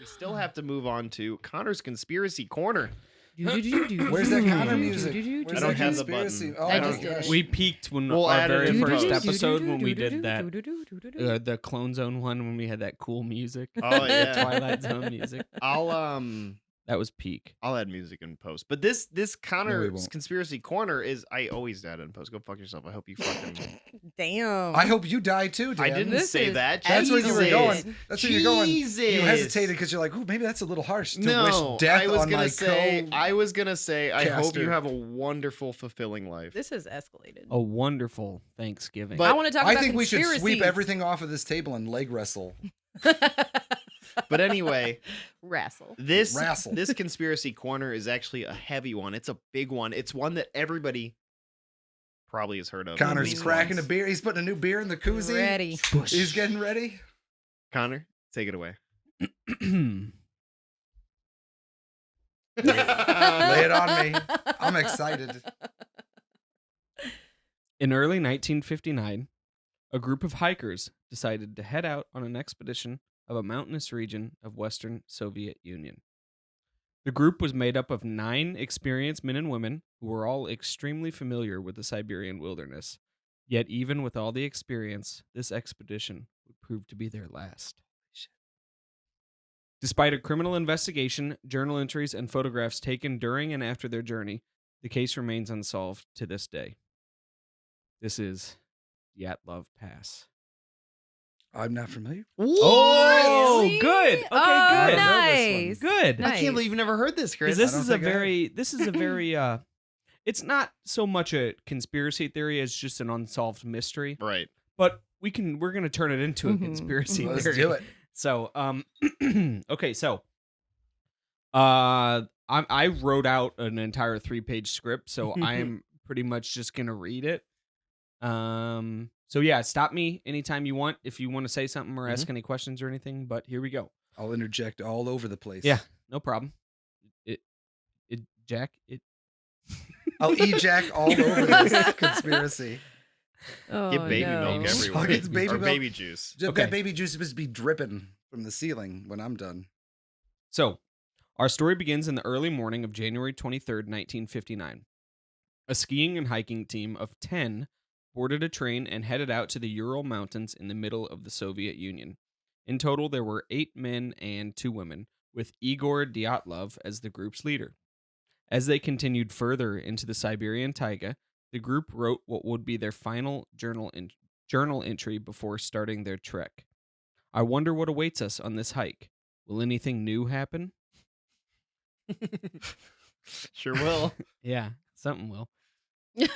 still have to move on to Connor's Conspiracy Corner. Where's that Connor music? Where's I don't that have the conspiracy? button. Oh I my just did gosh. it. We peaked when We'll our add it very in first post. episode when we did that, the Clone Zone one, when we had that cool music. Oh yeah. Twilight Zone music. I'll That was peak. add music in post. But this Connor's won't. Conspiracy Corner is I always add it in post. Go fuck yourself. I hope you fucking Damn. I hope you die too, Dan. I didn't This say is that. That's where you were Jesus. going. That's where you're going. You Jesus. hesitated because you're like, ooh, maybe that's a little harsh to No, wish death I was on gonna my say. I was gonna say. I hope you caster. have a wonderful, fulfilling life. This has escalated. A wonderful Thanksgiving. But I want to talk I about think we should sweep conspiracies. everything off of this table and leg wrestle. But anyway, Wrestle. this Wrestle. this Conspiracy Corner is actually a heavy one. It's a big one. It's one that everybody probably has heard of. at Connor's least cracking a once. beer. He's putting a new beer in the koozie. Ready. He's getting ready. Connor, take it away. Lay it on me. I'm excited. In early 1959, a group of hikers decided to head out on an expedition of a mountainous region of Western Soviet Union. The group was made up of 9 experienced men and women who were all extremely familiar with the Siberian wilderness. Yet even with all the experience, this expedition would prove to be their last. Despite a criminal investigation, journal entries, and photographs taken during and after their journey, the case remains unsolved to this day. This is Dyatlov Pass. I'm not familiar. Oh, Really? good. Okay, Oh, good. nice. Good. Nice. I can't believe you've never heard this, Chris. This I don't is a think I have. very it's not so much a conspiracy theory as just an unsolved mystery, Right. but we're going to turn it into a Mhm. conspiracy Let's theory. do it. So, okay, so I wrote out an entire 3-page script, so I am pretty much just going to read it. So yeah, stop me anytime you want if you want to say something or ask any questions or anything, but here we go. I'll interject all over the place. Yeah, no problem. I'll ejac all over this conspiracy. Oh, Get baby no. milk everywhere. It's baby or milk. baby juice. Just Okay. That baby juice must be dripping from the ceiling when I'm done. So, our story begins in the early morning of January 23rd, 1959. A skiing and hiking team of 10 boarded a train and headed out to the Ural Mountains in the middle of the Soviet Union. In total, there were 8 men and 2 women, with Igor Dyatlov as the group's leader. As they continued further into the Siberian taiga, the group wrote what would be their final journal entry before starting their trek. I wonder what awaits us on this hike. Will anything new happen? Sure will. Yeah, something will.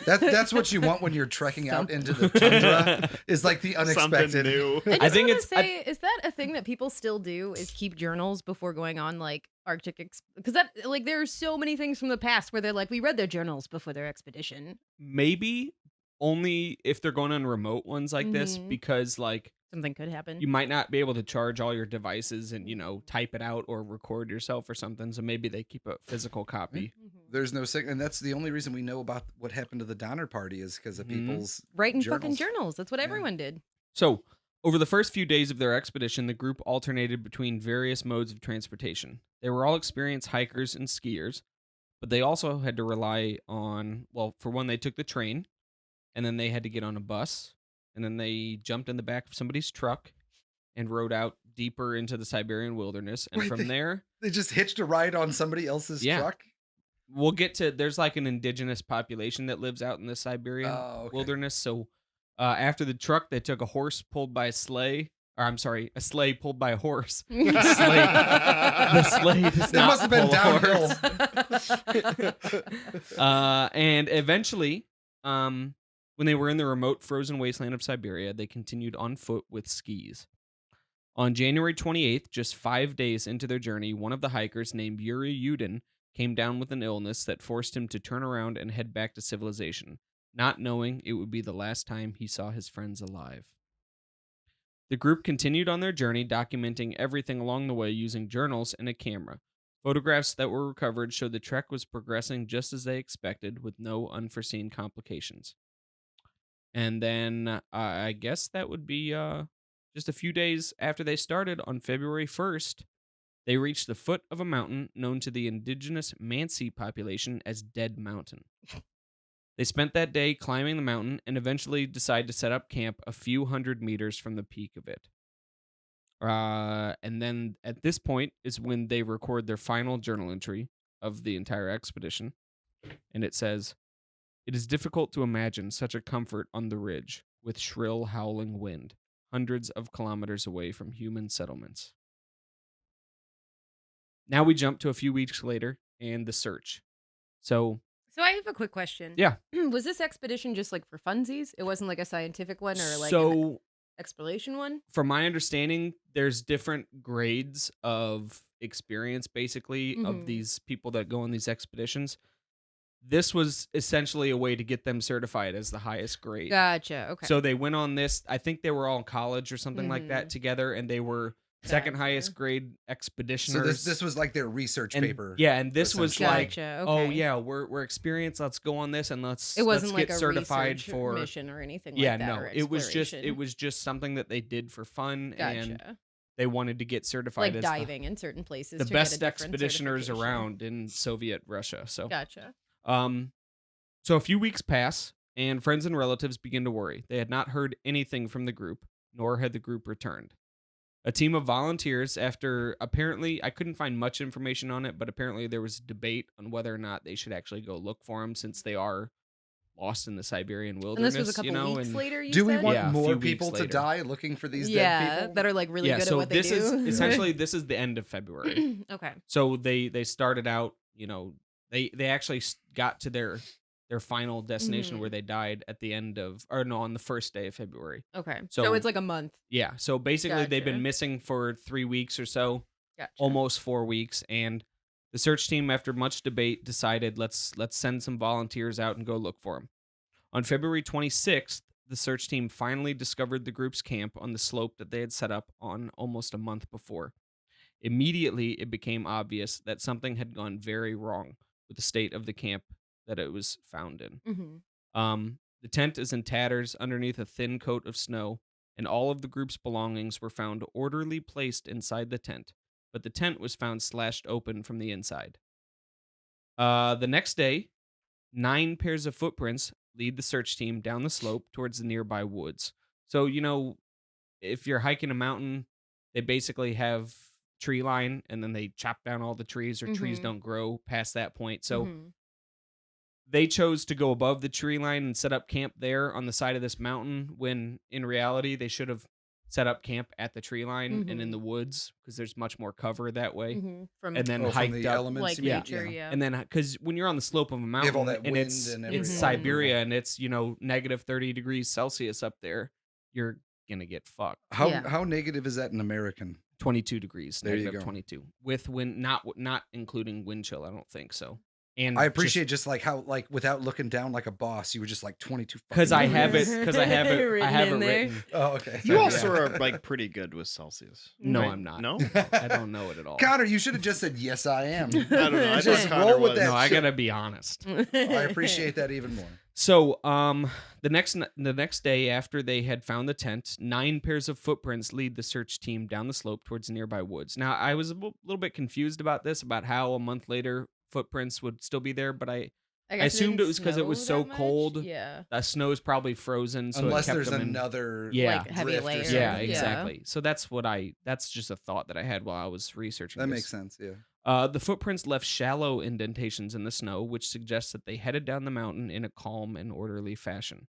That's what you want when you're trekking out into the tundra. Is like the Something unexpected. new. I think think it's- say, is that a thing that people still do? Is keep journals before going on like Arctic? Because that like there are so many things from the past where they're like, we read their journals before their expedition. Maybe only if they're going on remote ones like this, Mhm. because like Something could happen. you might not be able to charge all your devices and type it out or record yourself or something. So maybe they keep a physical copy. Mhm. There's no sick, and that's the only reason we know about what happened to the Donner Party is because of Mhm. people's Writing fucking journals. journals. That's what Yeah. everyone did. So, over the first few days of their expedition, the group alternated between various modes of transportation. They were all experienced hikers and skiers, but they also had to rely on, well, for one, they took the train, and then they had to get on a bus, and then they jumped in the back of somebody's truck and rode out deeper into the Siberian wilderness. And Wait, from there, They just hitched a ride on somebody else's Yeah. truck. we'll get to, there's like an indigenous population that lives out in the Siberian Oh, okay. wilderness. So after the truck, they took a horse pulled by a sleigh. Or I'm sorry, a sleigh pulled by a horse. The sleigh does It not must have been pull a downhill. horse. And eventually, when they were in the remote frozen wasteland of Siberia, they continued on foot with skis. On January 28th, just 5 days into their journey, one of the hikers named Yuri Yudin came down with an illness that forced him to turn around and head back to civilization, not knowing it would be the last time he saw his friends alive. The group continued on their journey, documenting everything along the way using journals and a camera. Photographs that were recovered showed the trek was progressing just as they expected, with no unforeseen complications. And then I guess that would be just a few days after they started, on February 1st, They reached the foot of a mountain known to the indigenous Mansi population as Dead Mountain. They spent that day climbing the mountain and eventually decided to set up camp a few hundred meters from the peak of it. And then at this point is when they record their final journal entry of the entire expedition. And it says, "It is difficult to imagine such a comfort on the ridge with shrill howling wind, hundreds of kilometers away from human settlements." Now we jump to a few weeks later and the search. So I have a quick question. Yeah. Was this expedition just like for funsies? It wasn't like a scientific one or like an so exploration one? from my understanding, there's different grades of experience, basically, of Mhm. these people that go on these expeditions. This was essentially a way to get them certified as the highest grade. Gotcha. Okay. So they went on this. I think they were all in college or something like that Mhm. together, and they were second Gotcha. highest grade So expeditioners. this was like their research and, paper. Yeah, and this was essentially. like, Gotcha. oh Okay. yeah, we're experienced. Let's go on this and let's It wasn't let's like get a certified research for mission or anything yeah, like that. no, or it was exploration. just something that they did for fun, and Gotcha. they wanted to get certified Like as diving in certain places. the to get a best different expeditioners certification. around in Soviet Russia. So Gotcha. So a few weeks pass, and friends and relatives begin to worry. They had not heard anything from the group, nor had the group returned. A team of volunteers, after apparently, I couldn't find much information on it, but apparently there was a debate on whether or not they should actually go look for them, since they are lost in the Siberian And wilderness. this was a couple weeks and later. You Do we said? want Yeah, a more few weeks people to later. die looking for these dead Yeah, people? that are like really yeah, good so at what they this do. is essentially this is the end of February. Okay. So they started out, they actually got to their final destination Mhm. where they died at the end of, or no, on the first day of February. Okay. So- So it's like a month. Yeah. So basically they've Gotcha. been missing for 3 weeks or so, Gotcha. almost 4 weeks. And the search team, after much debate, decided let's send some volunteers out and go look for them. On February 26th, the search team finally discovered the group's camp on the slope that they had set up on almost a month before. Immediately, it became obvious that something had gone very wrong with the state of the camp that it was found in. Mm-hmm. The tent is in tatters underneath a thin coat of snow, and all of the group's belongings were found orderly placed inside the tent, but the tent was found slashed open from the inside. The next day, 9 pairs of footprints lead the search team down the slope towards the nearby woods. So, if you're hiking a mountain, they basically have tree line, and then they chop down all the trees, or trees Mhm. don't grow past that point. So Mhm. they chose to go above the tree line and set up camp there on the side of this mountain, when in reality they should have set up camp at the tree line and in the woods, because there's much more cover that way. Mhm. From And then From hiked the up, elements, like you mean? nature, yeah. and then because when you're on the slope of a have mountain all that and wind it's and everything. Siberia and it's negative 30 degrees Celsius up there, you're gonna get fucked. Yeah. How negative is that in American? 22 degrees, There you negative go. 22 with wind, not including wind chill. I don't think so. And I appreciate just like how, like, without looking down like a boss, you were just like 22. because I fucking have it degrees. Written I have it in there. written. Oh, okay. You Yeah. also are like pretty good with Celsius. No, right? I'm not. No, I don't know it at all. Connor, you should have just said yes, I am. I don't know. I Just thought Connor roll with was. that No, I shit. gotta be honest. I appreciate that even more. So, the next day after they had found the tent, 9 pairs of footprints lead the search team down the slope towards nearby woods. Now, I was a little bit confused about this, about how a month later footprints would still be there, but I guess assumed didn't it was 'cause it was snow so that much? cold. Yeah. the snow is probably frozen, so Unless it kept there's them in. another Yeah. Like heavy drift or layer. something. Yeah, Yeah. exactly. So that's just a thought that I had while I was researching That this. makes sense. Yeah. The footprints left shallow indentations in the snow, which suggests that they headed down the mountain in a calm and orderly fashion.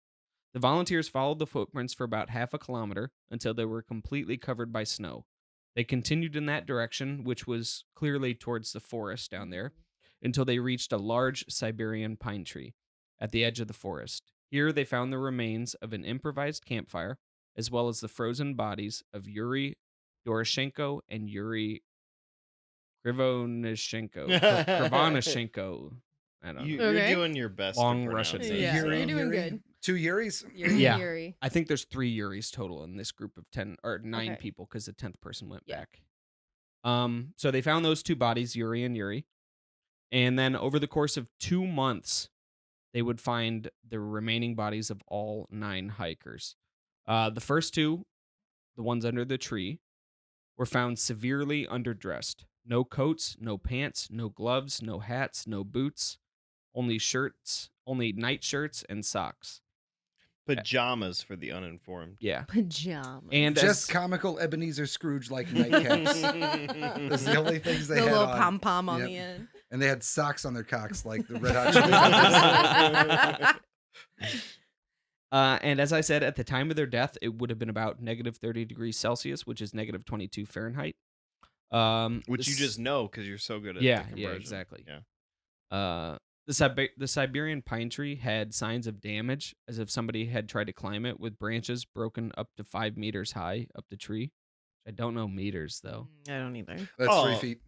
The volunteers followed the footprints for about half a kilometer until they were completely covered by snow. They continued in that direction, which was clearly towards the forest down there, until they reached a large Siberian pine tree at the edge of the forest. Here they found the remains of an improvised campfire, as well as the frozen bodies of Yuri Doroshenko and Yuri Krivonishenko. I don't know. You're Okay. doing your best. Long to Russian pronounce name. it, Yeah, so. you're doing good. 2 Yuris? Yuri, Yeah. Yuri. I think there's 3 Yuris total in this group of 10 or 9 Okay. people, because the 10th person went Yeah. back. So they found those 2 bodies, Yuri and Yuri. And then over the course of 2 months, they would find the remaining bodies of all 9 hikers. The first 2, the ones under the tree, were found severely underdressed. No coats, no pants, no gloves, no hats, no boots, only night shirts and socks. Pajamas for the uninformed. Yeah. Pajamas. And Just comical Ebenezer Scrooge like nightcaps. That's the only things they the had little on. pom pom on Yep. the end. And they had socks on their cocks like the Red Hot Chili Peppers. And as I said, at the time of their death, it would have been about negative 30 degrees Celsius, which is negative 22 Fahrenheit. Which you just know because you're so good at yeah, the yeah, conversion. exactly. Yeah. The Siberian pine tree had signs of damage, as if somebody had tried to climb it, with branches broken up to 5 meters high up the tree. I don't know meters though. I don't either. That's 3 Oh. feet.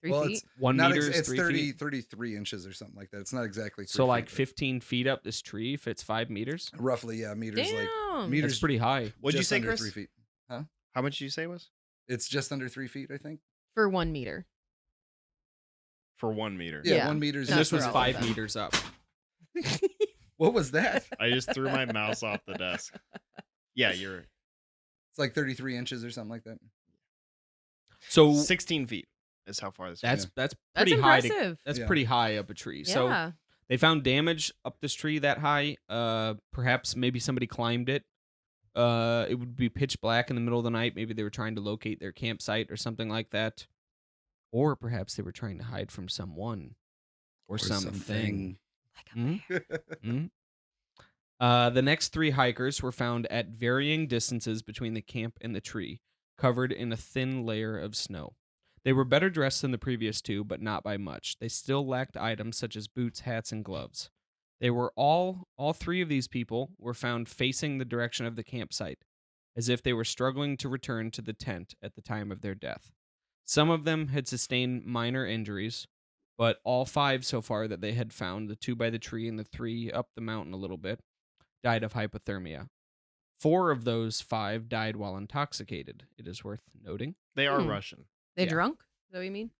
3 Well, feet? it's 1 not meter is it's 3 30, feet. 33 inches or something like that. It's not exactly 3 So feet, like but 15 feet up this tree, if it's 5 meters. roughly, yeah, meters Damn. meters That's pretty high. What'd you just say, under Chris? 3 feet. How much did you say it was? It's just under 3 feet, I think. For 1 meter. For 1 meter. Yeah, Yeah. 1 meter is And That's this was for all of 5 them. meters up. What was that? I just threw my mouse off the desk. Yeah, you're It's like 33 inches or something like that. So 16 feet is how far this that's is. that's That's pretty high. impressive. That's Yeah. pretty high up a tree. So Yeah. they found damage up this tree that high. Perhaps maybe somebody climbed it. It would be pitch black in the middle of the night. Maybe they were trying to locate their campsite or something like that. Or perhaps they were trying to hide from someone or something. Like a Mhm. bear. Mhm. The next 3 hikers were found at varying distances between the camp and the tree, covered in a thin layer of snow. They were better dressed than the previous 2, but not by much. They still lacked items such as boots, hats, and gloves. They were all 3 of these people were found facing the direction of the campsite, as if they were struggling to return to the tent at the time of their death. Some of them had sustained minor injuries, but all 5 so far that they had found, the 2 by the tree and the 3 up the mountain a little bit, died of hypothermia. 4 of those 5 died while intoxicated, it is worth noting. They are Hmm. Russian. They Yeah. drunk? Is that what you mean?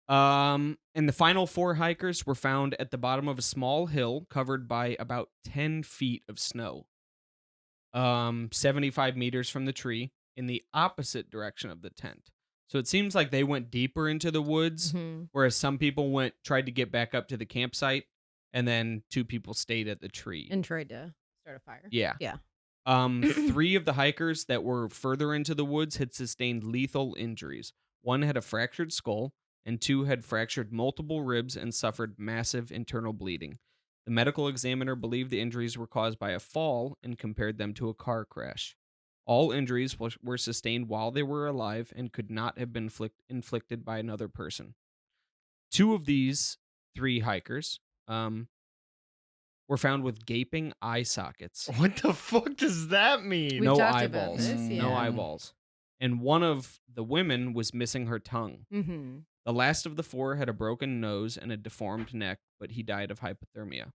And the final 4 hikers were found at the bottom of a small hill covered by about 10 feet of snow. 75 meters from the tree in the opposite direction of the tent. So it seems like they went deeper into the woods, Mhm. whereas some people tried to get back up to the campsite, and then 2 people stayed at the tree. And tried to start a fire. Yeah. Yeah. 3 of the hikers that were further into the woods had sustained lethal injuries. 1 had a fractured skull, and 2 had fractured multiple ribs and suffered massive internal bleeding. The medical examiner believed the injuries were caused by a fall and compared them to a car crash. All injuries were sustained while they were alive and could not have been inflicted by another person. 2 of these 3 hikers were found with gaping eye sockets. What the fuck does that mean? We No talked about eyeballs. this, No yeah. eyeballs. And one of the women was missing her tongue. Mm-hmm. The last of the 4 had a broken nose and a deformed neck, but he died of hypothermia.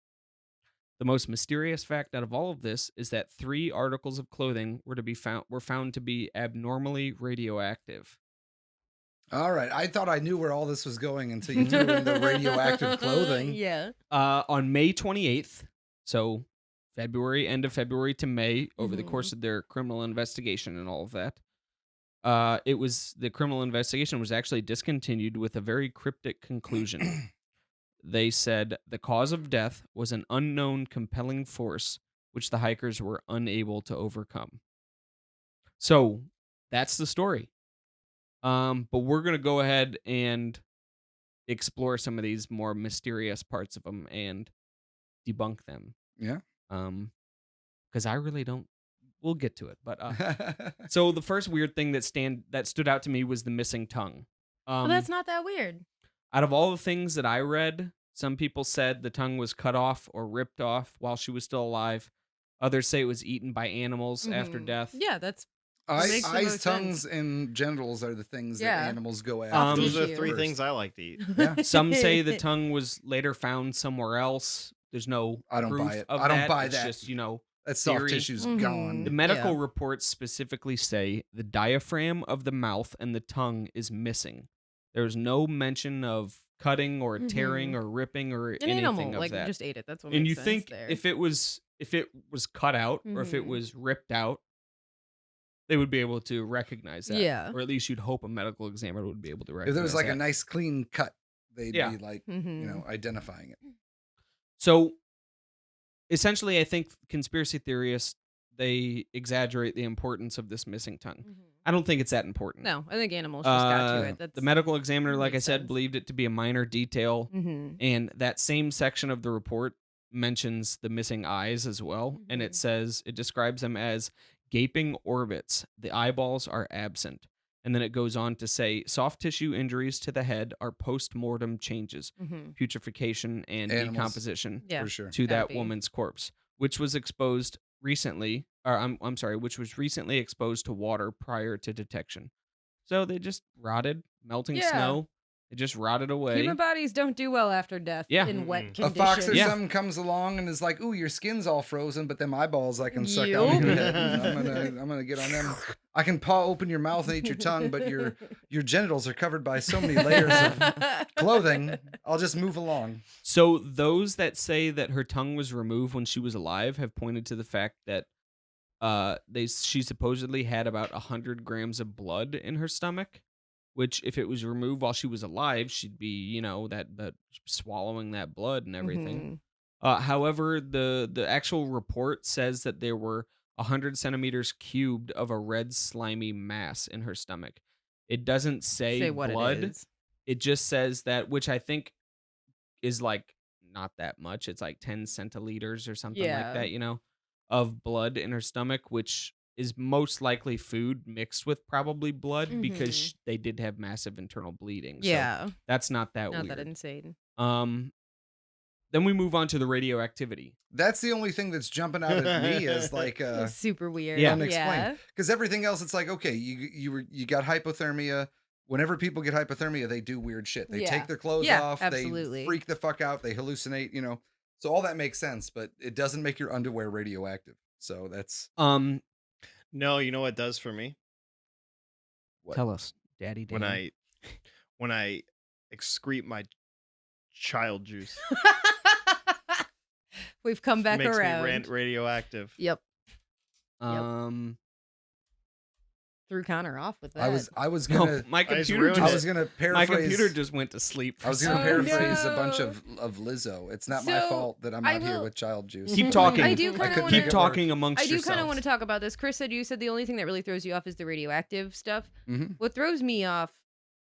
The most mysterious fact out of all of this is that 3 articles of clothing were found to be abnormally radioactive. All right. I thought I knew where all this was going until you threw in the radioactive clothing. Yeah. On May 28th, so end of February to May, over the Mhm. course of their criminal investigation and all of that, the criminal investigation was actually discontinued with a very cryptic conclusion. They said the cause of death was an unknown compelling force which the hikers were unable to overcome. So that's the story. But we're going to go ahead and explore some of these more mysterious parts of them and debunk them. Yeah. Because I really don't. We'll get to it. But so the first weird thing that stood out to me was the missing tongue. Well, that's not that weird. Out of all the things that I read, some people said the tongue was cut off or ripped off while she was still alive. Others say it was eaten by animals after Mhm. death. Yeah, that's Eyes, Makes the most tongues, and genitals are the things Yeah. that animals go Soft after. Those are tissue. 3 first. things I like to eat. Yeah. Some say the tongue was later found somewhere else. There's no I don't proof buy it. of I don't that. buy It's that. just, That soft theory. tissue's Mhm. gone. the medical reports specifically say the diaphragm of the mouth and the tongue is missing. There's no mention of cutting or tearing Mhm. or ripping or an anything animal. of Like that. just ate it. That's what And makes you sense think there. if it was cut out or if it Mhm. was ripped out, they would be able to recognize that. Yeah. Or at least you'd hope a medical examiner would be able to recognize If there was like that. a nice clean cut, they'd Yeah. be like, Mhm. identifying it. So essentially, I think conspiracy theorists, they exaggerate the importance of this missing tongue. I don't think it's that important. No, I think animals just got to it. The medical examiner, like I makes said, sense. believed it to be a minor detail. Mhm. And that same section of the report mentions the missing eyes as well. And it says, it describes them as gaping orbits. The eyeballs are absent. And then it goes on to say soft tissue injuries to the head are post-mortem changes, putrefaction, and Animals. decomposition Yeah. For sure. to Gotta that be. woman's corpse, which was exposed recently, or I'm sorry, which was recently exposed to water prior to detection. So they just rotted, melting Yeah. snow. It just rotted away. Human bodies don't do well after death Yeah. in wet Mm-mm. A conditions. fox or Yeah. something comes along and is like, "Ooh, your skin's all frozen, but them eyeballs I can suck out Yup. of your head. And I'm gonna get on them. I can paw open your mouth and eat your tongue, but your genitals are covered by so many layers of clothing. I'll just move along." So those that say that her tongue was removed when she was alive have pointed to the fact that she supposedly had about 100 grams of blood in her stomach, which if it was removed while she was alive, she'd be, that swallowing that blood and everything. However, the actual report says that there were 100 centimeters cubed of a red slimy mass in her stomach. It doesn't say what blood. it is. It just says that, which I think is like not that much. It's like 10 centiliters or something Yeah. like that, of blood in her stomach, which is most likely food mixed with probably blood because they did have massive internal bleeding. So Yeah. that's not that Not weird. that insane. Then we move on to the radioactivity. That's the only thing that's jumping out at me as like Super weird. yeah. unexplained. Because everything else, it's like, okay, you got hypothermia. Whenever people get hypothermia, they do weird shit. They Yeah. take their clothes Yeah, off. absolutely. They freak the fuck out. They hallucinate. So all that makes sense, but it doesn't make your underwear radioactive. So that's No, you know what it does for me? What? Tell us, Daddy Dan. When I excrete my child juice. We've come back makes around. me radioactive. Yep. Threw Connor off with that. I was No, gonna my I just computer ruined I it. just was gonna my paraphrase. computer just went to sleep. I was for gonna some reason. paraphrase a no. bunch of Lizzo. It's not my So, fault that I'm I out here will- with child juice. Keep talking. I do I kind of couldn't want make Keep it talking work. amongst I do yourselves. kind of want to talk about this. Chris said you said the only thing that really throws you off is the radioactive stuff. Mhm. What throws me off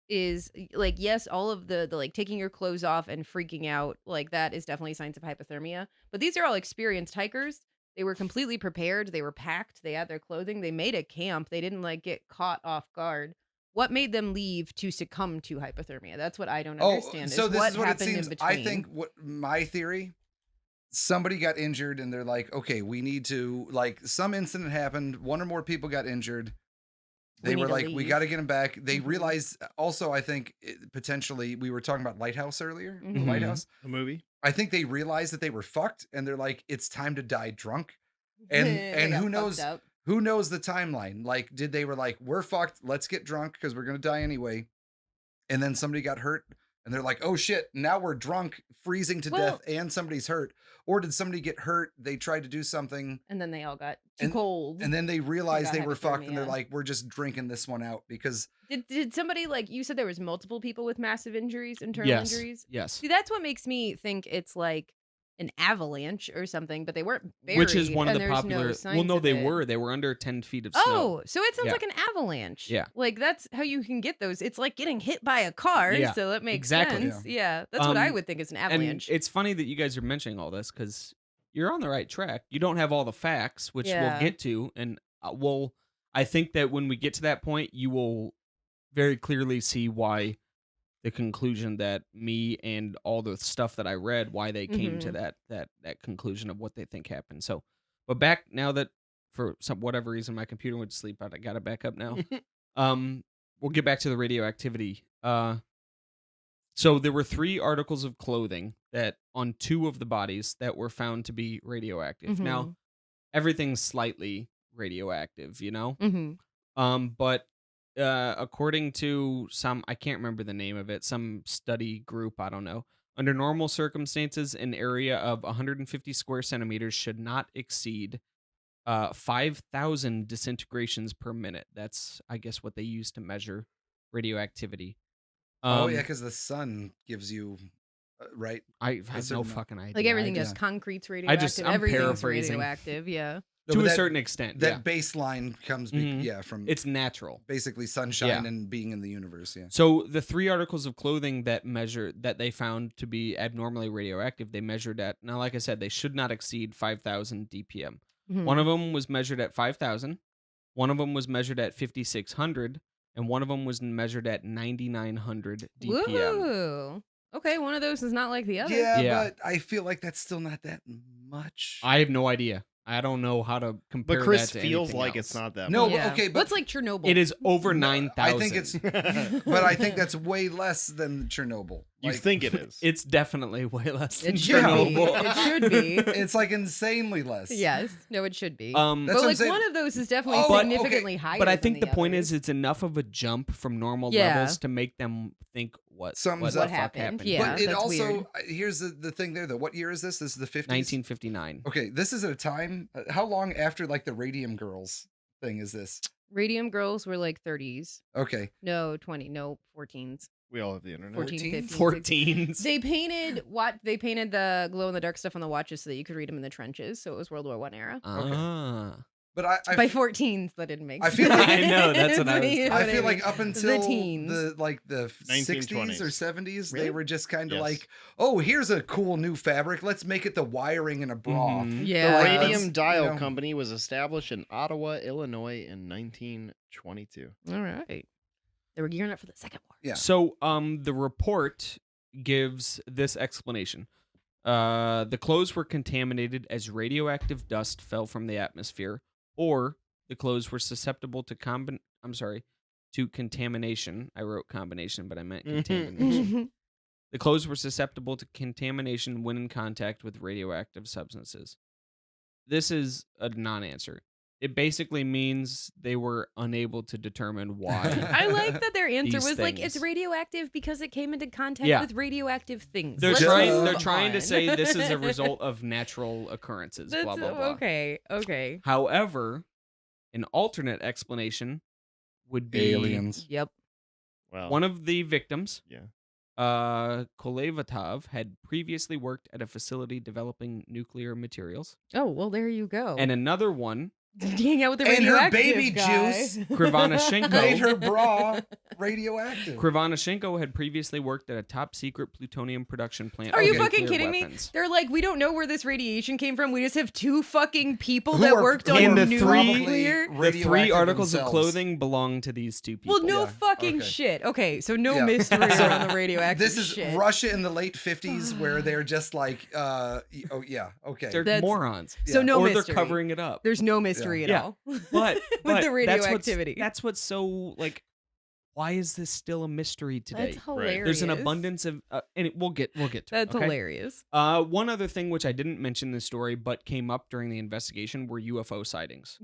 is like, yes, all of the like taking your clothes off and freaking out, like that is definitely signs of hypothermia. But these are all experienced hikers. They were completely prepared. They were packed. They had their clothing. They made a camp. They didn't like get caught off guard. What made them leave to succumb to hypothermia? That's what I don't understand. So this what is what it happened seems. in between. I think what my theory. Somebody got injured, and they're like, "Okay, we need to like some incident happened. One or more people got injured. We They need were to like, we leave." got to get them back." They Mhm. realized also, I think potentially we were talking about Lighthouse earlier. The Mhm. Lighthouse. A movie? I think they realized that they were fucked, and they're like, "It's time to die drunk." They And got who fucked knows? up. Who knows the timeline? Like, did they were like, "We're fucked. Let's get drunk because we're gonna die anyway," and then somebody got hurt, and they're like, "Oh shit! Now we're drunk, freezing to Well- death, and somebody's hurt." Or did somebody get hurt? They tried to do something, And then they all got too And- cold. and then they realized got they were fucked, and they're hypothermia. like, "We're just drinking this one out because." Did somebody like you said there was multiple people with massive injuries, internal Yes. injuries? Yes. See, that's what makes me think it's like an avalanche or something, but they weren't buried. Which is one of and the there's popular. No Well, signs no, of they it. were. They were under 10 feet of snow. Oh, so it sounds Yeah. like an avalanche. Yeah. Like that's how you can get those. It's like getting hit by a car. Yeah, So that makes exactly. sense. Yeah. That's what I Um, would think is an And avalanche. it's funny that you guys are mentioning all this because you're on the right track. You don't have all the facts, which Yeah. we'll get to, and I think that when we get to that point, you will very clearly see why the conclusion that me and all the stuff that I read, why they came to that conclusion of what they think happened. So, but back now that for some whatever reason my computer went to sleep, I got it back up now. We'll get back to the radioactivity. So there were 3 articles of clothing that on 2 of the bodies that were found to be radioactive. Now, Mhm. everything's slightly radioactive, Mm-hmm. but according to some, I can't remember the name of it, some study group, I don't know. Under normal circumstances, an area of 150 square centimeters should not exceed 5,000 disintegrations per minute. That's, I guess, what they use to measure radioactivity. Oh yeah, because the sun gives you right. I have no certain- fucking idea. Like everything idea. does. Concrete's radioactive. I'm Everything's paraphrasing. radioactive. Yeah. No, To but a that- certain extent, That yeah. baseline comes, Mhm. from It's natural. basically sunshine Yeah. and being in the universe. Yeah. So the 3 articles of clothing that they found to be abnormally radioactive, they measured at, now like I said, they should not exceed 5,000 DPM. Mhm. One of them was measured at 5,000, one of them was measured at 5,600, and one of them was measured at 9,900 DPM. Woo. Okay, one of those is not like the other. Yeah, Yeah. but I feel like that's still not that much. I have no idea. I don't know how to compare But Chris that to feels anything like else. it's not that No, much. Yeah. okay, but- What's like Chernobyl? It is over No, 9,000. I think it's, but I think that's way less than Chernobyl. You Like, think it is. It's definitely way less than It should be. Chernobyl. It should be. It's like insanely less. Yes. No, it should be. That's but what I'm like saying. one of those is definitely Oh, but- significantly okay. higher. But I than think the point others. is it's enough of a jump from normal Yeah. levels to make them think what Something's the up. fuck happened. happened. Yeah. But it that's also weird. here's the thing there though. What year is this? This is the 50s. 1959. Okay, this is at a time. How long after like the Radium Girls thing is this? Radium girls were like 30s. Okay, No, 20. No, 14s. We all have the internet. 14, 14? 15s. 14s. They painted the glow in the dark stuff on the watches so that you could read them in the trenches. So it was World War I era. Ah. but I By 14s, that didn't make I sense. feel like- I know, that's what I was- You know I what feel like mean? up until teens. the 60s 1920s. or 70s, Really? they were just kind of Yes. like, oh, here's a cool new fabric. Let's make it the wiring in a bra. Mhm. Yeah. like, Radium let's, Dial you know- Company was established in Ottawa, Illinois in 1922. All right. They were gearing up for the Second War. Yeah. So the report gives this explanation. The clothes were contaminated as radioactive dust fell from the atmosphere, or the clothes were susceptible to contamination. I wrote combination, but I meant contamination. The clothes were susceptible to contamination when in contact with radioactive substances. This is a non-answer. It basically means they were unable to determine why. I like that their answer These was like, it's things. radioactive because it came into contact Yeah. with radioactive things. They're Let's trying. move They're trying to on. say this is a result of natural occurrences. That's blah blah blah. okay. Okay. However, an alternate explanation would be Aliens. Yep. Well, one of the victims. yeah. Kolevatov had previously worked at a facility developing nuclear materials, Oh well, there you go. and another one, hang out with the And her radioactive baby guy. juice Krivanashenko. Made her bra radioactive. Krivanashenko had previously worked at a top secret plutonium production plant. Are for you Okay. fucking nuclear kidding weapons. me? They're like, we don't know where this radiation came from. We just have two fucking people Who that are- worked who on And the nuclear. The 3 articles of themselves. clothing belong to these 2 people. Well, no Yeah, fucking okay. shit. Okay, so no Yeah. mystery around the radioactive This is shit. Russia in the late 50s where they're just like, oh yeah, okay. They're That's- morons. So Yeah. no or mystery. they're covering it up. There's no mystery at Yeah. all. But with the but radioactivity. That's what's so like. Why is this still a mystery today? That's hilarious. There's an abundance of, and we'll get to it. That's okay? hilarious. One other thing which I didn't mention in the story, but came up during the investigation, were UFO sightings.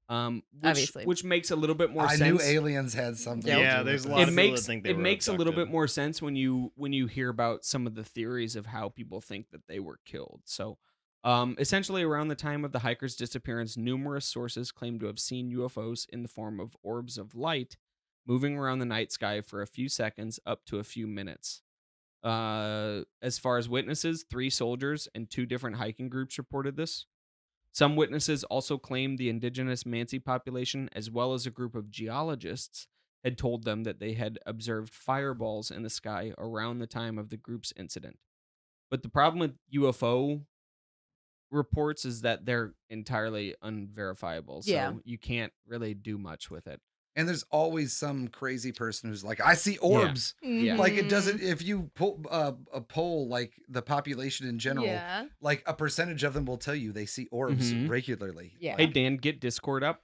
Obviously. Which makes a little bit more I sense. knew aliens had something. Yeah, to do there's with a lot this. of It people makes that think they it were makes a little bit abducted. more sense when you hear about some of the theories of how people think that they were killed. So, essentially, around the time of the hiker's disappearance, numerous sources claim to have seen UFOs in the form of orbs of light moving around the night sky for a few seconds up to a few minutes. As far as witnesses, 3 soldiers and 2 different hiking groups reported this. Some witnesses also claimed the indigenous Mansi population, as well as a group of geologists, had told them that they had observed fireballs in the sky around the time of the group's incident. But the problem with UFO reports is that they're entirely unverifiable, so Yeah. you can't really do much with it. And there's always some crazy person who's like, I see orbs. Yeah. Like it Mhm. doesn't. If you pull a poll like the population in general, Yeah. like a percentage of them will tell you they see orbs Mhm. regularly. Yeah. Hey, Dan, get Discord up.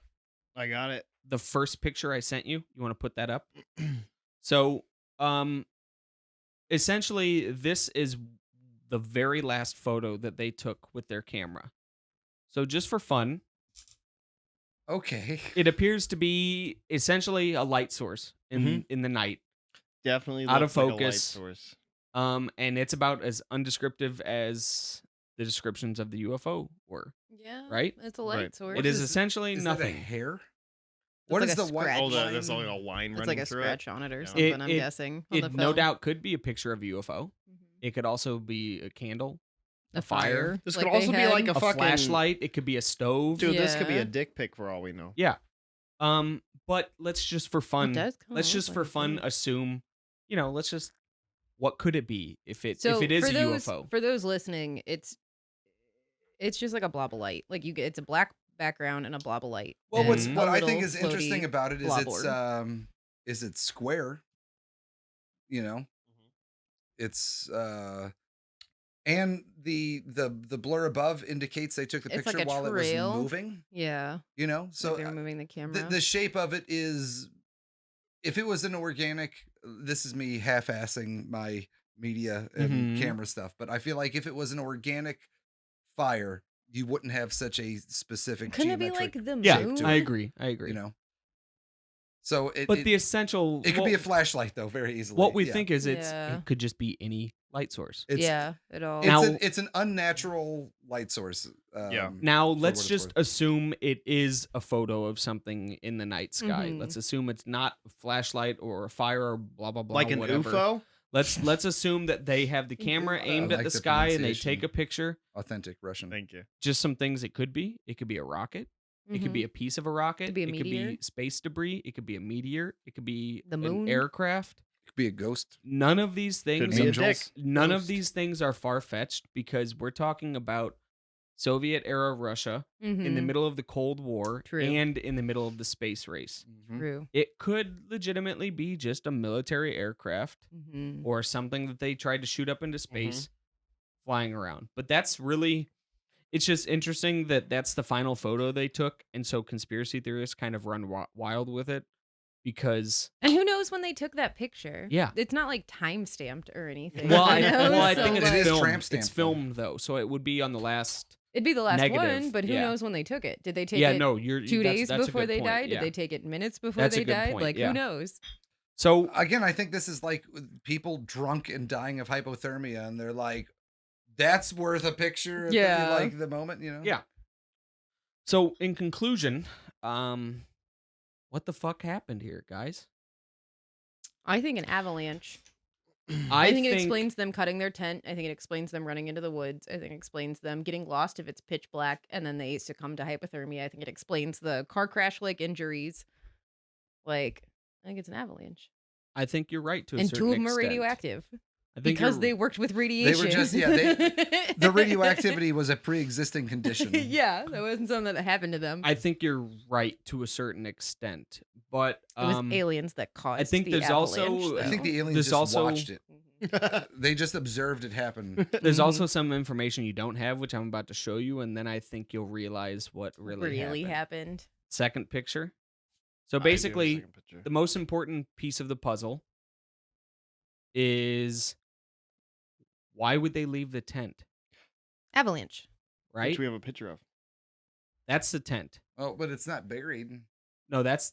I got it. The first picture I sent you, you want to put that up? So, essentially, this is the very last photo that they took with their camera. So, just for fun, Okay. it appears to be essentially a light source in the night. Definitely Out of looks like a light focus. source. And it's about as undescriptive as the descriptions of the UFO were. Yeah. Right? It's a light Right. source. It is is- essentially Is that a nothing. hair? It's What like is a the white scratch. Oh, line? there's only a line It's running like a through scratch on it or Yeah. something, I'm It- guessing. On It the no film. doubt could be a picture of a UFO. Mhm. It could also be a candle, A fire. This like could they also be had. like a a fucking flashlight. It could be a stove. Dude, this could be Yeah. a dick pic for all we know. Yeah. But let's just for fun. It does kinda Let's look just like for a fun dick. assume. What could it be if it So if it is for a those, UFO? For those listening, it's just like a blob of light. Like it's a black background and a blob of light. Well, and what a I think little is interesting floaty about it blob is it's square. You know, Mm-hmm. it's and the blur above indicates they took the It's like picture a while it was trail. moving. Yeah. You know, So so they're moving the camera. the shape of it is, if it was an organic, this is me half-assing my media and Mhm. camera stuff, but I feel like if it was an organic fire, you wouldn't have such a specific Couldn't it be geometric, like the moon? Yeah, to I it. agree. you know. So it But the essential. it could what, be a flashlight though, very easily. What we yeah. think is Yeah. it could just be any light source. It's, Yeah, it all. Now- it's an unnatural light source. Yeah. Now for let's what it's just worth. assume it is a photo of something in the night sky. Mhm. Let's assume it's not a flashlight or a fire or blah blah blah. Like an whatever. UFO? Let's assume that they have the camera I aimed at like the the sky and they pronunciation. take a picture. Authentic Russian. Thank you. Just some things it could be. It could be a rocket. It could be a piece of a rocket. Could be a it could meteor. be space debris. It could be a meteor. It could be The an moon. aircraft. It could be a ghost. None of these Could things be a Angels. dick. none of Ghost. these things are far-fetched because we're talking about Soviet era Russia in the middle of the Cold War True. and in the middle of the space race. Mhm. True. It could legitimately be just a military aircraft Mm-hmm. or something that they tried to shoot up into space flying around. But that's really, it's just interesting that that's the final photo they took. And so conspiracy theorists kind of run wild with it because, And who knows when they took that picture? Yeah. It's not like time stamped or anything. well, you know? I So, think it's It is filmed. tramp It's stamped, though. filmed though. So it would be on the last. it'd be the last negative, one, but who yeah. knows when they took it? Did they take Yeah, it no, you're 2 days that's a before good they point, died? yeah. Did they take it minutes before That's a they good died? point, Like yeah. who knows? So Again, I think this is like people drunk and dying of hypothermia, and they're like, "That's worth a picture." at the- Yeah. like the moment, you know. Yeah. So in conclusion, what the fuck happened here, guys? I think an avalanche. I I think it explains them cutting their tent. I think it explains them running into the woods. I think it explains them getting lost if it's pitch black and then they succumb to hypothermia. I think it explains the car crash like injuries. Like, I think it's an avalanche. I think you're right to a And certain two of them are extent. radioactive I think because you're- they worked with radiation. just- yeah, the radioactivity was a pre-existing condition. yeah, that wasn't something that happened to them. I think you're right to a certain extent, but It was aliens that caused. think the there's also- avalanche, I think the though. aliens There's just also- watched it. Mhm. They just observed it happen. there's Mhm. also some information you don't have, which I'm about to show you, and then I think you'll realize what really happened. Second picture. So I do have a basically, second picture. the most important piece of the puzzle is why would they leave the tent? Avalanche. Right? Which we have a picture of. That's the tent. Oh, but it's not buried. No, that's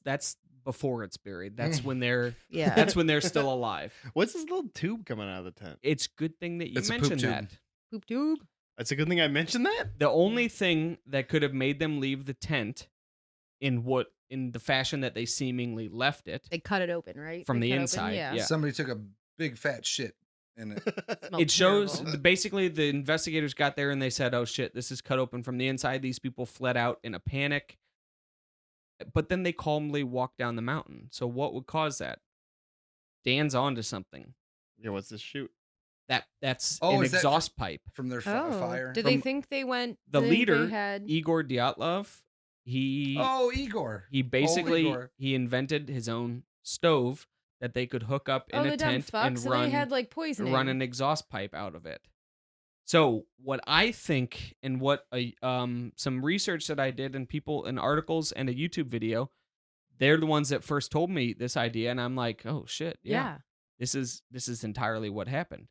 before it's buried. That's when they're Yeah. that's when they're still alive. What's this little tube coming out of the tent? It's good thing that you It's a poop mentioned tube. that. Poop tube. It's a good thing I mentioned that. The only thing that could have made them leave the tent in the fashion that they seemingly left it, They cut it open, right? From They the cut inside, yeah. yeah. Somebody took a big fat shit in it. Smelled it shows terrible. basically the investigators got there and they said, "Oh shit, this is cut open from the inside." These people fled out in a panic. But then they calmly walked down the mountain. So what would cause that? Dan's onto something. Yeah, what's this shoot? That's Oh, an is that exhaust pipe. From their Oh, fire. did they From think they went? the did they think they leader, had. Igor Dyatlov, he Igor. he basically Igor. he invented his own stove that they could hook up in Oh, a the dumb tent fuck! and So run they had like poisoning. an exhaust pipe out of it. So what I think and what some research that I did and people and articles and a YouTube video, they're the ones that first told me this idea, and I'm like, oh shit, yeah. This is entirely what happened.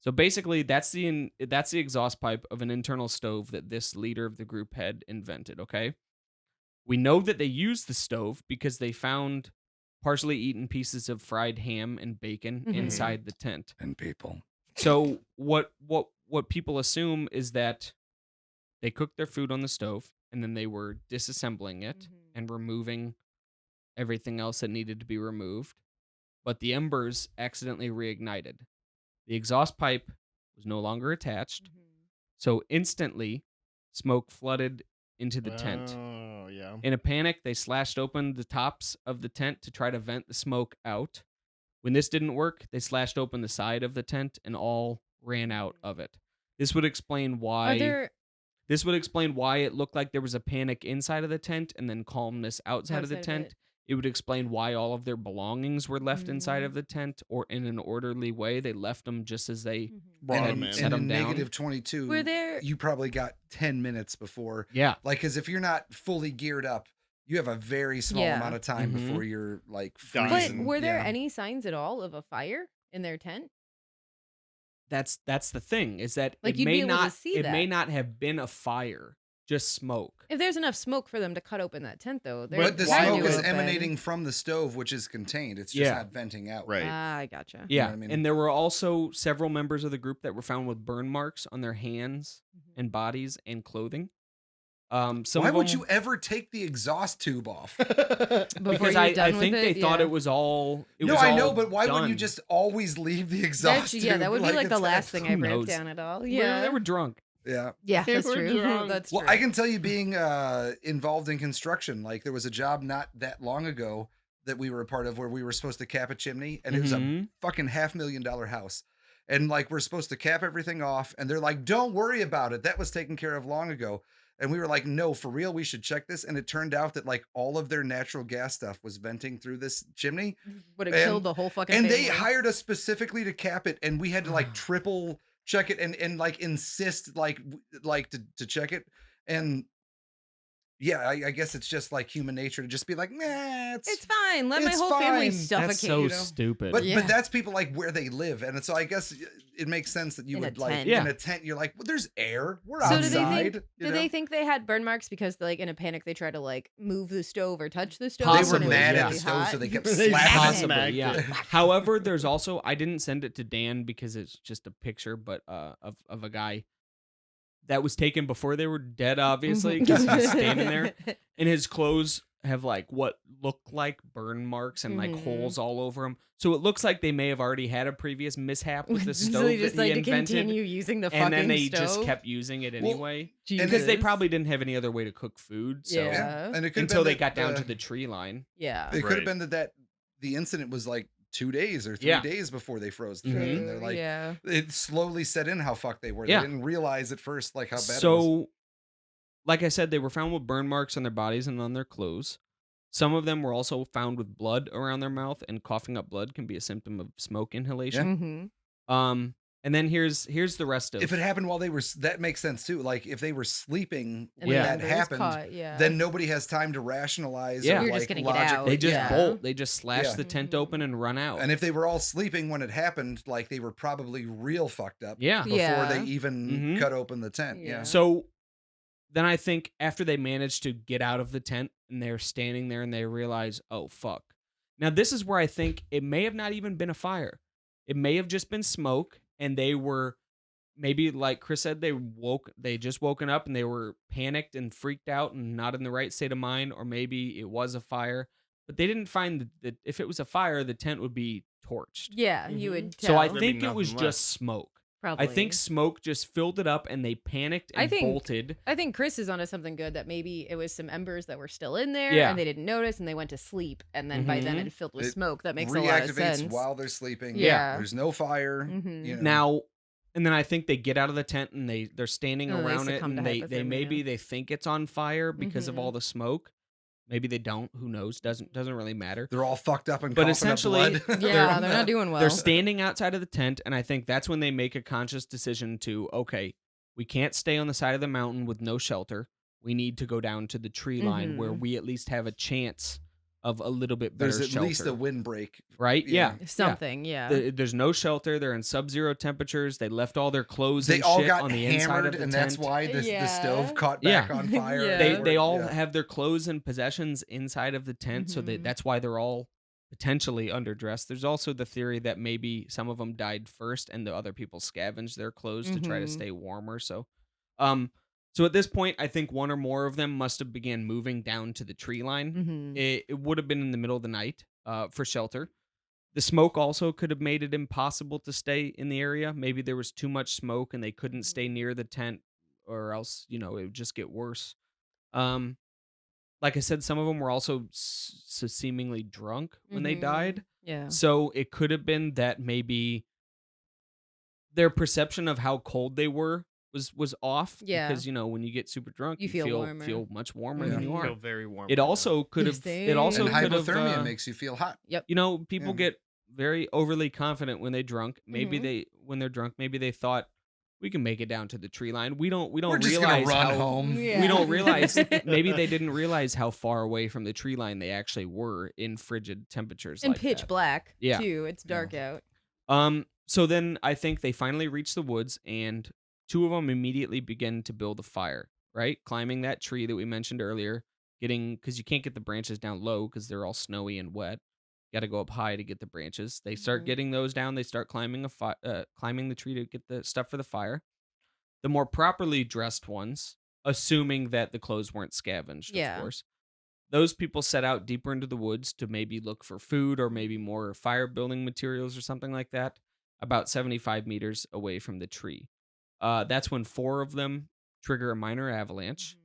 So basically, that's the exhaust pipe of an internal stove that this leader of the group had invented. Okay, we know that they used the stove because they found partially eaten pieces of fried ham and bacon Mhm. inside the tent. And people. So what what people assume is that they cooked their food on the stove and then they were disassembling it and removing everything else that needed to be removed. But the embers accidentally reignited. The exhaust pipe was no longer attached. So instantly, smoke flooded into the tent. Oh, yeah. In a panic, they slashed open the tops of the tent to try to vent the smoke out. When this didn't work, they slashed open the side of the tent and all ran out of it. This would explain why. This would explain why it looked like there was a panic inside of the tent and then calmness outside of the tent. It would explain why all of their belongings were left inside of the tent, or in an orderly way. They left them just as they Brought them in. And them in down. negative 22, Were there- you probably got 10 minutes before. Yeah. Like, because if you're not fully geared up, you have a very small Yeah. amount of time Mhm. before you're like Dying. But freezing. were there Yeah. any signs at all of a fire in their tent? That's the thing, is that Like, it you'd may be able to not see it may that. not have been a fire, just smoke. If there's enough smoke for them to cut open that tent, though, But the had to smoke is have been- emanating from the stove, which is contained. It's just Yeah. not venting out. Right. Ah, I gotcha. know Yeah, what I mean? and there were also several members of the group that were found with burn marks on their hands and bodies and clothing. Some Why of would them- you ever take the exhaust tube off? Before because you're I done think with they it, thought yeah. it was all. It No, was I know, all but why wouldn't you done. just always leave the exhaust tube? Yeah, that would be like the it's last thing I who wrote knows? down at all. They Yeah, were drunk. Yeah. yeah, They that's were true. drunk. That's Well, true. I can tell you, being involved in construction, like there was a job not that long ago that we were a part of where we were supposed to cap a chimney, and it was a Mhm. fucking $500,000 house. And like we're supposed to cap everything off, and they're like, "Don't worry about it. That was taken care of long ago." And we were like, "No, for real, we should check this." And it turned out that like all of their natural gas stuff was venting through this chimney, Would have and- killed the whole fucking and family. they hired us specifically to cap it, and we had to like triple check it and like insist like to check it. And yeah, I guess it's just like human nature to just be like, nah, It's fine. Let my it's whole family fine. suffocate. That's so you know? stupid. But Yeah. that's people like where they live, and so I guess it makes sense that you In a would like tent. Yeah. in a tent. You're like, well, there's air. We're So outside. do you know? they think they had burn marks because, like, in a panic, they tried to like move the stove or touch the stove? They were Possibly, mad yeah. at the stove, so they kept They slapping Possibly, it. Possibly, yeah. However, there's also, I didn't send it to Dan because it's just a picture, but of a guy that was taken before they were dead, obviously, because he's standing there, and his clothes have like what look like burn marks and like Mhm. holes all over them. So it looks like they may have already had a previous mishap with the stove so they that just like he to invented, continue using the and fucking then they stove. just kept using it anyway Jesus. because they probably didn't have any other way to cook food. So Yeah. And it could until they got down to the tree line. Yeah. It could have Right. been that the incident was like 2 days or 3 Yeah. days before they froze the Mhm. thing. And they're like, yeah. it slowly set in how fucked they were. Yeah. They didn't realize at first like how bad it was. So, like I said, they were found with burn marks on their bodies and on their clothes. Some of them were also found with blood around their mouth, and coughing up blood can be a symptom of smoke inhalation. Mm-hmm. And then here's the rest of. If it happened while they were, that makes sense too. Like if they were sleeping And when Yeah. that then it was happened, caught, yeah. then nobody has time to rationalize. Yeah. or, You're like, just gonna get logic. out. they just Yeah. bolt. They just slash Yeah. the tent Mhm. open and run out. And if they were all sleeping when it happened, like they were probably real fucked up yeah. before Yeah. they even Mhm. cut open the tent. Yeah. Yeah. So then I think after they managed to get out of the tent and they're standing there and they realize, oh fuck. Now this is where I think it may have not even been a fire. It may have just been smoke, and they were maybe, like Chris said, they just woken up and they were panicked and freaked out and not in the right state of mind, or maybe it was a fire. But they didn't find that if it was a fire, the tent would be torched. Yeah, you Mhm. would tell. So I There'd be think it nothing was left. just smoke. Probably. I think smoke just filled it up and they panicked I and think- bolted. I think Chris is onto something good, that maybe it was some embers that were still in there Yeah. and they didn't notice and they went to sleep, and then by then Mhm. it filled with It smoke. That makes a lot of Reactivates sense. while they're sleeping. Yeah. There's no fire. Mhm. You know. Now, and then I think they get out of the tent and they're standing And then they around it, succumb and to they maybe hypothermia. they think it's on fire because of Mhm. all the smoke. Maybe they don't. Who knows? Doesn't really matter. They're all fucked up and But coughing essentially, up blood. Yeah, they're not doing well. They're standing outside of the tent, and I think that's when they make a conscious decision to, okay, we can't stay on the side of the mountain with no shelter. We need to go down to the tree line where Mhm. we at least have a chance of a little bit better There's at shelter. least a windbreak. right? yeah. Yeah. Something, yeah. There's no shelter. They're in sub-zero temperatures. They left all their clothes They and all shit got on the inside of hammered, the and tent. that's why the Yeah. stove caught Yeah. back on fire. Yeah. They all Yeah. have their clothes and possessions inside of the tent, so Mhm. that's why they're all potentially underdressed. There's also the theory that maybe some of them died first and the other people scavenged their clothes to try to Mhm. stay warmer. So at this point, I think one or more of them must have began moving down to the tree line. Mhm. It would have been in the middle of the night for shelter. The smoke also could have made it impossible to stay in the area. Maybe there was too much smoke and they couldn't stay near the tent, or else, it would just get worse. Um, like I said, some of them were also seemingly drunk when they died. Yeah. So it could have been that maybe their perception of how cold they were was off. Yeah. Because when you get super drunk, You feel warmer. feel much warmer Yeah. than you You are. feel very warm. It right now. also could have. It also And could have. hypothermia makes you feel hot. People Yeah. get very overly confident when they drunk. Maybe when they're drunk, maybe they thought we can make it down to the tree line. We don't We're just realize gonna run how home. Yeah. we don't realize maybe they didn't realize how far away from the tree line they actually were in frigid temperatures And like pitch that. black Yeah. too. It's dark out. So then I think they finally reached the woods and two of them immediately begin to build a fire, right? Climbing that tree that we mentioned earlier, because you can't get the branches down low because they're all snowy and wet. You got to go up high to get the branches. They start Mhm. getting those down. They start climbing climbing the tree to get the stuff for the fire. The more properly dressed ones, assuming that the clothes weren't scavenged, Yeah. of course, those people set out deeper into the woods to maybe look for food or maybe more fire building materials or something like that, about 75 meters away from the tree. That's when 4 of them trigger a minor avalanche,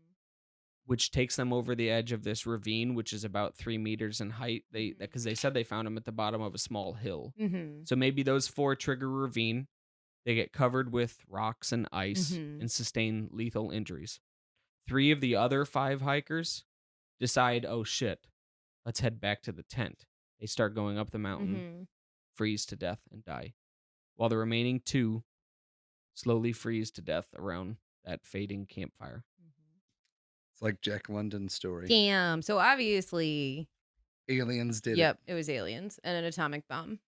which takes them over the edge of this ravine, which is about 3 meters in height. Because they said they found them at the bottom of a small hill. Mm-hmm. So maybe those 4 trigger a ravine. They get covered with rocks and ice Mhm. and sustain lethal injuries. 3 of the other 5 hikers decide, oh shit, let's head back to the tent. They start going up the mountain, Mm-hmm. freeze to death, and die. While the remaining 2 slowly freeze to death around that fading campfire. It's like Jack London's story. Damn. So obviously, Aliens did yep, it was aliens and an atomic bomb.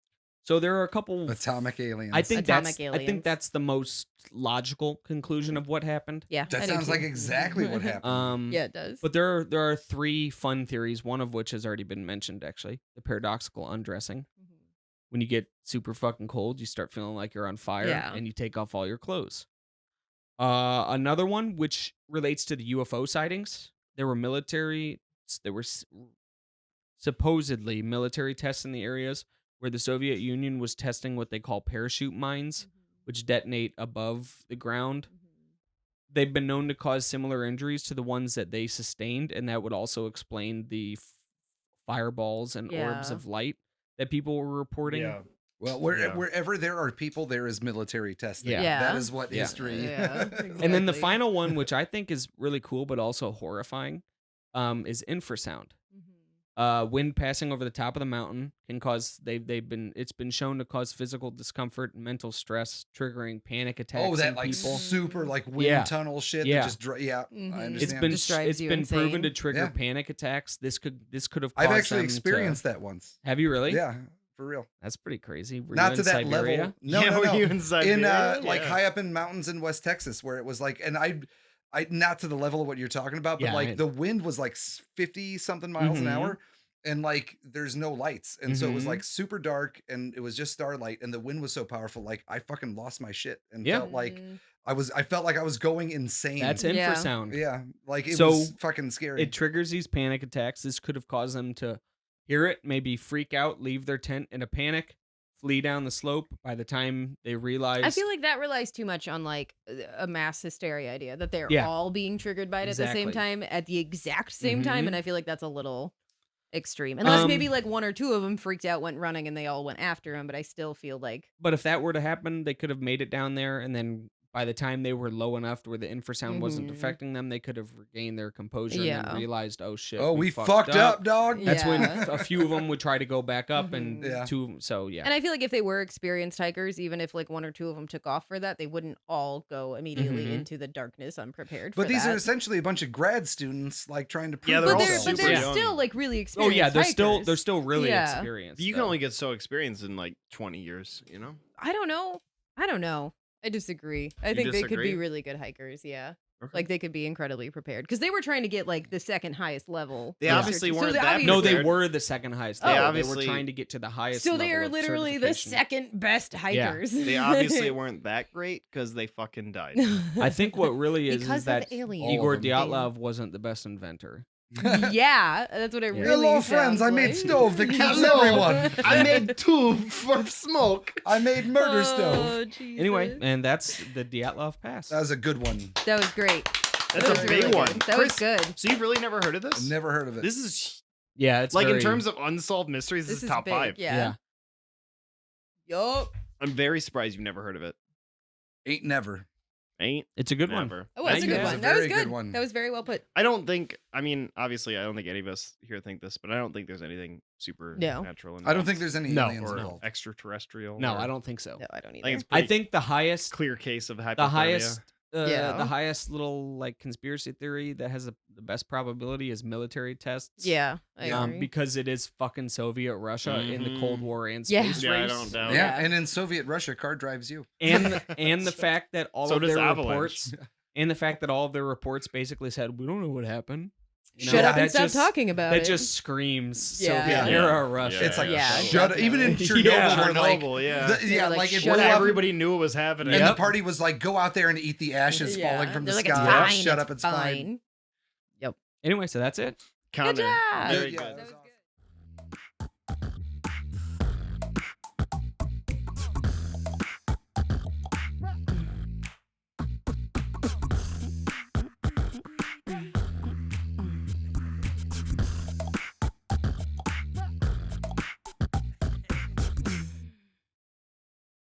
So there are a couple. it. Atomic aliens. I think Atomic I aliens. think that's the most logical conclusion of what happened. Yeah, I that do sounds like too. exactly what happened. Yeah, it does. But there are 3 fun theories, one of which has already been mentioned, actually. The paradoxical undressing. Mhm. When you get super fucking cold, you start feeling like you're on fire Yeah. and you take off all your clothes. Another one, which relates to the UFO sightings. There were supposedly military tests in the areas where the Soviet Union was testing what they call parachute mines, which detonate above the ground. They've been known to cause similar injuries to the ones that they sustained, and that would also explain the fireballs and orbs Yeah. of light that people were reporting. Yeah. Well, Yeah. wherever there are people, there is military testing. Yeah. Yeah. That is what Yeah. history. Yeah, And then the exactly. final one, which I think is really cool but also horrifying, is infrasound. Wind passing over the top of the mountain can cause it's been shown to cause physical discomfort, mental stress, triggering panic attacks Oh, that in like people. super like wind Yeah. tunnel shit. Yeah. That just yeah. Mhm. I It's understand. Just drives it's you been proven to insane. trigger Yeah. panic attacks. This could have caused I've actually them experienced that once. Have you really? Yeah, for real. That's pretty crazy. Were Not you to in that Siberia? level. No, Yeah, no, were no. you in In Siberia? like Yeah. high up in mountains in West Texas, where it was like, and I not to the level of what you're talking about, but Yeah, like the wind was like 50 something miles an Mhm. hour, and like there's no lights, and so it was Mhm. like super dark, and it was just starlight, and the wind was so powerful, like I fucking lost my shit, and Yeah. felt like Mhm. I felt like I was going insane. That's Yeah. infrasound. Yeah, like it So, was fucking scary. It triggers these panic attacks. This could have caused them to hear it, maybe freak out, leave their tent in a panic, flee down the slope. By the time they realize, I feel like that relies too much on like a mass hysteria idea that they're Yeah. all being triggered by it at the same Exactly. time at the exact same time, Mhm. and I feel like that's a little extreme. Unless Um, maybe like 1 or 2 of them freaked out, went running, and they all went after him. But I still feel like But if that were to happen, they could have made it down there, and then by the time they were low enough to where the infrasound wasn't Mhm. affecting them, they could have regained their composure and Yeah. then realized, oh shit, oh, we fucked up, dog. That's when Yeah. a few of them would try to go back up, and Mhm. Yeah. yeah. And I feel like if they were experienced hikers, even if like 1 or 2 of them took off for that, they wouldn't all go immediately Mhm. into the darkness unprepared. But for these that. are essentially a bunch of grad students like trying to prove Yeah, but they're all they're themselves. super they're young. still like really Oh experienced. yeah, they're hikers. still really Yeah. experienced. You can though. only get so experienced in like 20 years, you know? I don't know. I disagree. I You think they could disagree? be really good hikers. Yeah. Okay. Like they could be incredibly prepared because they were trying to get like the second highest level. They of obviously search- weren't they that obviously- No, they prepared. were the second highest. They level. obviously- they were trying to get to the highest. So they level are of literally the certification. second best hikers. They obviously weren't that great because they fucking died. I think what really is Because of that aliens. Igor All of them. Dyatlov wasn't the best inventor. Yeah, that's what it Yeah. really Hello, friends. sounds I made like. stove that keeps Hello. everyone. I made two for smoke. I made murder stove. Oh, Jesus. Anyway, and that's the Dyatlov Pass. That was a good one. That was great. That's That a was big really one. good. That was Chris, good. So you've really never heard of this? Never heard of it. This is Yeah, it's like in very- terms of unsolved mysteries. This, is top big. 5. Yeah. Yup. I'm very surprised you've never heard of it. Ain't never. Ain't It's a good one. never. Oh, that's a Yeah. good That's one. a That was very good good. one. That was very well put. I don't think. I mean, obviously, I don't think any of us here think this, but I don't think there's anything supernatural. I don't think there's any No. aliens or involved. extraterrestrial. No, or- I don't think so. No, I don't I think either. it's I pretty think the highest, clear case of hypothermia. Yeah. the highest little like conspiracy theory that has the best probability is military tests. Yeah, I agree. Because it is fucking Soviet Russia in the Cold Mhm. War and Yeah. space Yeah, I race. don't doubt. Yeah, Yeah. and in Soviet Russia, car drives you. And the fact that all So of does their Avalanche. reports and the fact that all of their reports basically said we don't know what happened. You know, Shut up and that stop just- talking about That it. just screams Yeah. Soviet Yeah. era Russia. It's like, Yeah, shut up. Even in definitely. Chernobyl, Yeah. where like, Chernobyl, yeah. They're like, like it shut blew up. up, Everybody knew it was happening. and Yep. the party was like, go out there and eat the ashes Yeah. falling from the They're like, sky. It's fine. Shut up, it's fine. Anyway, so that's it. Good Connor. job. Very Yeah, good. that was